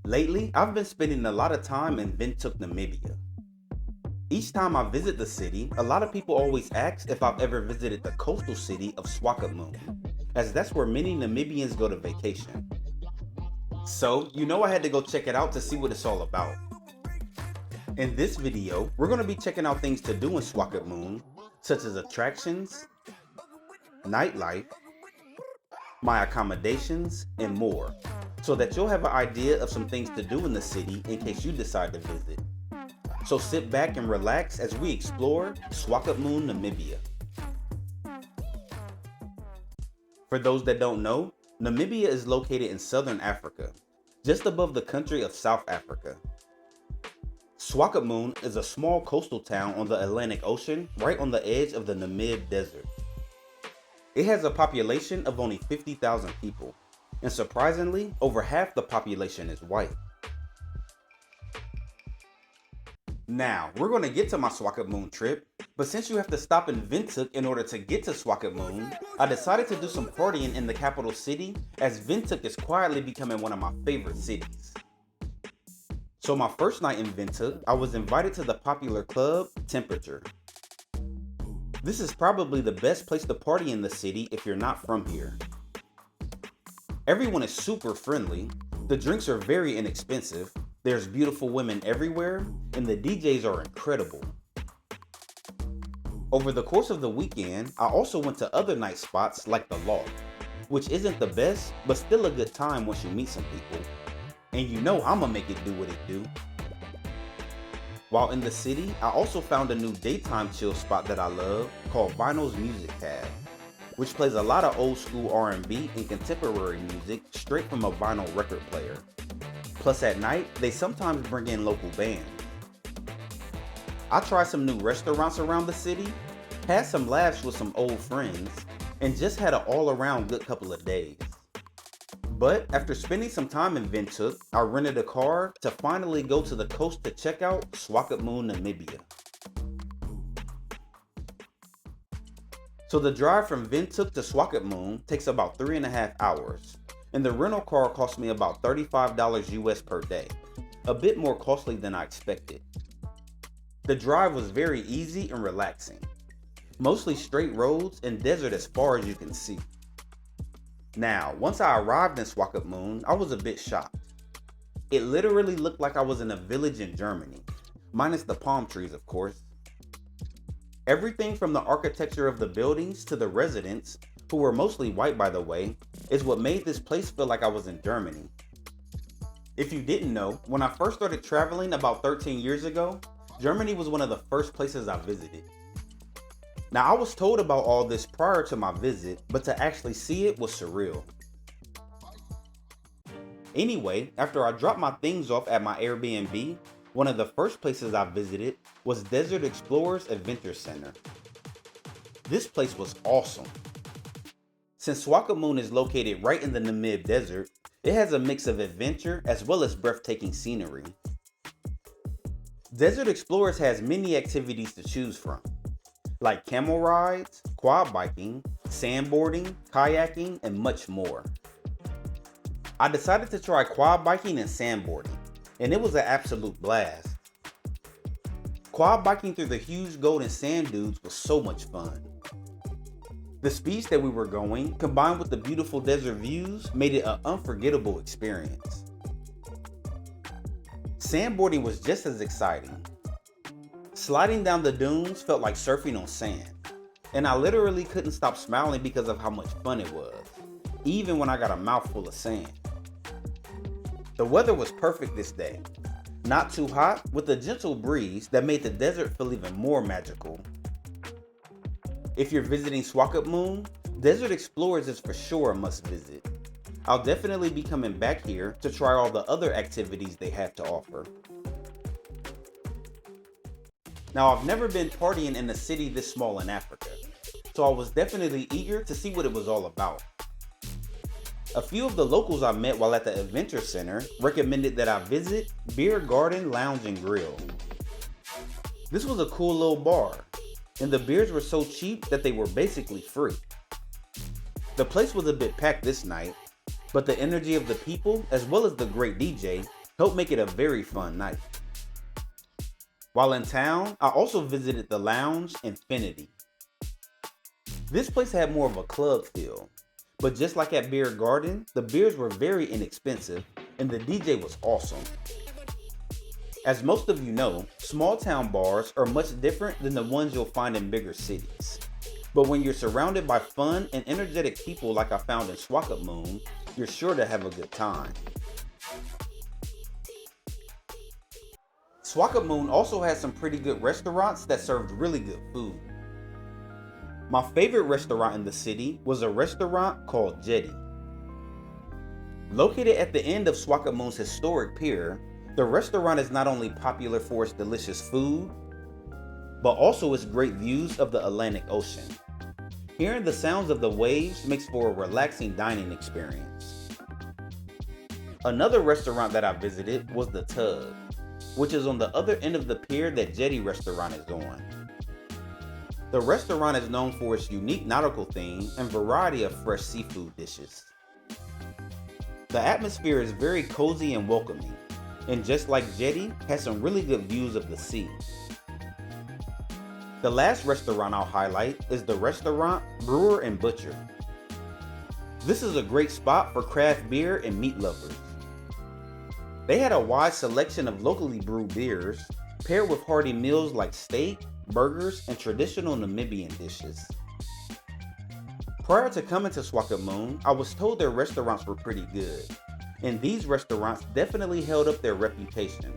Lately, I've been spending a lot of time in Windhoek, Namibia. Each time I visit the city, a lot of people always ask if I've ever visited the coastal city of Swakopmund, as that's where many Namibians go to vacation. So, I had to go check it out to see what it's all about. In this video, we're going to be checking out things to do in Swakopmund, such as attractions, nightlife, my accommodations, and more, so that you'll have an idea of some things to do in the city in case you decide to visit. So sit back and relax as we explore Swakopmund, Namibia. For those that don't know, Namibia is located in southern Africa, just above the country of South Africa. Swakopmund is a small coastal town on the Atlantic Ocean, right on the edge of the Namib Desert. It has a population of only 50,000 people, and surprisingly, over half the population is white. Now, we're going to get to my Swakopmund trip, but since you have to stop in Windhoek in order to get to Swakopmund, I decided to do some partying in the capital city, as Windhoek is quietly becoming one of my favorite cities. So my first night in Windhoek, I was invited to the popular club, Temperature. This is probably the best place to party in the city if you're not from here. Everyone is super friendly, the drinks are very inexpensive, there's beautiful women everywhere, and the DJs are incredible. Over the course of the weekend, I also went to other night spots like the Loft, which isn't the best, but still a good time once you meet some people. And I'ma make it do what it do. While in the city, I also found a new daytime chill spot that I love called Vinyl's Music Cab, which plays a lot of old school R&B and contemporary music straight from a vinyl record player. Plus at night, they sometimes bring in local bands. I tried some new restaurants around the city, had some laughs with some old friends, and just had an all-around good couple of days. But after spending some time in Windhoek, I rented a car to finally go to the coast to check out Swakopmund, Namibia. So the drive from Windhoek to Swakopmund takes about 3.5 hours, and the rental car cost me about $35 US per day, a bit more costly than I expected. The drive was very easy and relaxing, mostly straight roads and desert as far as you can see. Now, once I arrived in Swakopmund, I was a bit shocked. It literally looked like I was in a village in Germany, minus the palm trees, of course. Everything from the architecture of the buildings to the residents, who were mostly white by the way, is what made this place feel like I was in Germany. If you didn't know, when I first started traveling about 13 years ago, Germany was one of the first places I visited. Now, I was told about all this prior to my visit, but to actually see it was surreal. Anyway, after I dropped my things off at my Airbnb, one of the first places I visited was Desert Explorers Adventure Center. This place was awesome. Since Swakopmund is located right in the Namib Desert, it has a mix of adventure as well as breathtaking scenery. Desert Explorers has many activities to choose from, like camel rides, quad biking, sandboarding, kayaking, and much more. I decided to try quad biking and sandboarding, and it was an absolute blast. Quad biking through the huge golden sand dunes was so much fun. The speeds that we were going, combined with the beautiful desert views, made it an unforgettable experience. Sandboarding was just as exciting. Sliding down the dunes felt like surfing on sand, and I literally couldn't stop smiling because of how much fun it was, even when I got a mouthful of sand. The weather was perfect this day, not too hot, with a gentle breeze that made the desert feel even more magical. If you're visiting Swakopmund, Desert Explorers is for sure a must visit. I'll definitely be coming back here to try all the other activities they have to offer. Now, I've never been partying in a city this small in Africa, so I was definitely eager to see what it was all about. A few of the locals I met while at the Adventure Center recommended that I visit Beer Garden Lounge and Grill. This was a cool little bar, and the beers were so cheap that they were basically free. The place was a bit packed this night, but the energy of the people, as well as the great DJ, helped make it a very fun night. While in town, I also visited the lounge Infinity. This place had more of a club feel, but just like at Beer Garden, the beers were very inexpensive and the DJ was awesome. As most of you know, small town bars are much different than the ones you'll find in bigger cities. But when you're surrounded by fun and energetic people like I found in Swakopmund, you're sure to have a good time. Swakopmund also has some pretty good restaurants that served really good food. My favorite restaurant in the city was a restaurant called Jetty. Located at the end of Swakopmund's historic pier, the restaurant is not only popular for its delicious food, but also its great views of the Atlantic Ocean. Hearing the sounds of the waves makes for a relaxing dining experience. Another restaurant that I visited was The Tug, which is on the other end of the pier that Jetty restaurant is on. The restaurant is known for its unique nautical theme and variety of fresh seafood dishes. The atmosphere is very cozy and welcoming, and just like Jetty, has some really good views of the sea. The last restaurant I'll highlight is the restaurant Brewer and Butcher. This is a great spot for craft beer and meat lovers. They had a wide selection of locally brewed beers, paired with hearty meals like steak, burgers, and traditional Namibian dishes. Prior to coming to Swakopmund, I was told their restaurants were pretty good, and these restaurants definitely held up their reputation.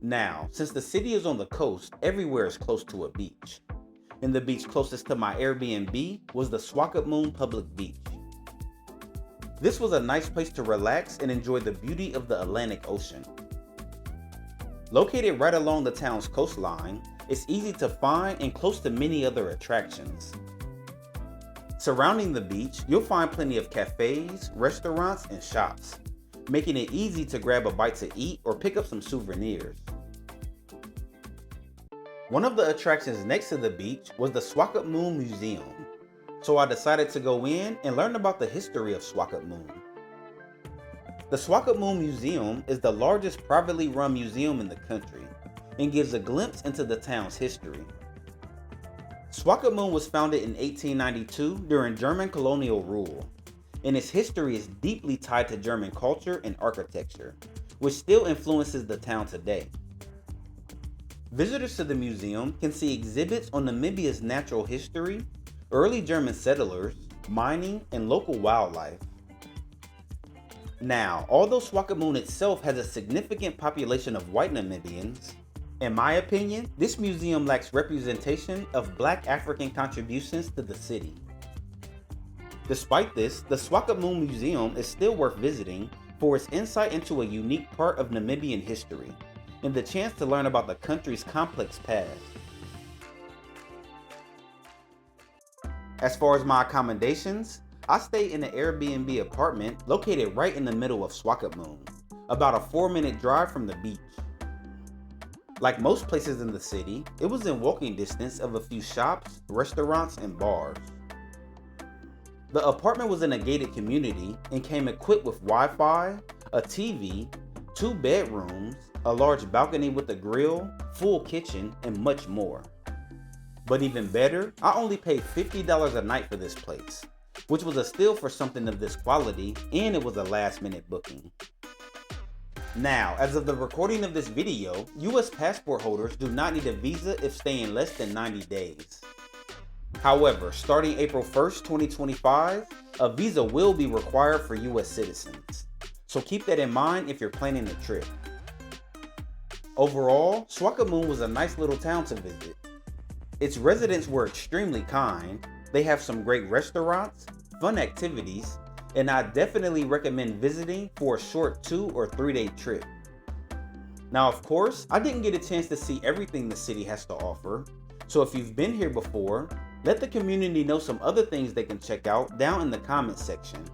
Now, since the city is on the coast, everywhere is close to a beach. And the beach closest to my Airbnb was the Swakopmund Public Beach. This was a nice place to relax and enjoy the beauty of the Atlantic Ocean. Located right along the town's coastline, it's easy to find and close to many other attractions. Surrounding the beach, you'll find plenty of cafes, restaurants, and shops, making it easy to grab a bite to eat or pick up some souvenirs. One of the attractions next to the beach was the Swakopmund Museum, so I decided to go in and learn about the history of Swakopmund. The Swakopmund Museum is the largest privately run museum in the country and gives a glimpse into the town's history. Swakopmund was founded in 1892 during German colonial rule, and its history is deeply tied to German culture and architecture, which still influences the town today. Visitors to the museum can see exhibits on Namibia's natural history, early German settlers, mining, and local wildlife. Now, although Swakopmund itself has a significant population of white Namibians, in my opinion, this museum lacks representation of Black African contributions to the city. Despite this, the Swakopmund Museum is still worth visiting for its insight into a unique part of Namibian history and the chance to learn about the country's complex past. As far as my accommodations, I stayed in an Airbnb apartment located right in the middle of Swakopmund, about a 4-minute drive from the beach. Like most places in the city, it was in walking distance of a few shops, restaurants, and bars. The apartment was in a gated community and came equipped with Wi-Fi, a TV, 2 bedrooms, a large balcony with a grill, full kitchen, and much more. But even better, I only paid $50 a night for this place, which was a steal for something of this quality, and it was a last-minute booking. Now, as of the recording of this video, US passport holders do not need a visa if staying less than 90 days. However, starting April 1st, 2025, a visa will be required for US citizens. So keep that in mind if you're planning a trip. Overall, Swakopmund was a nice little town to visit. Its residents were extremely kind, they have some great restaurants, fun activities, and I definitely recommend visiting for a short 2 or 3 day trip. Now of course, I didn't get a chance to see everything the city has to offer, so if you've been here before, let the community know some other things they can check out down in the comments section.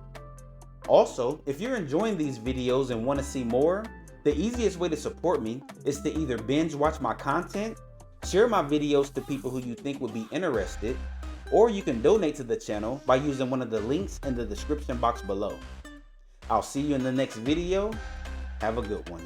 Also, if you're enjoying these videos and want to see more, the easiest way to support me is to either binge watch my content, share my videos to people who you think would be interested, or you can donate to the channel by using one of the links in the description box below. I'll see you in the next video. Have a good one.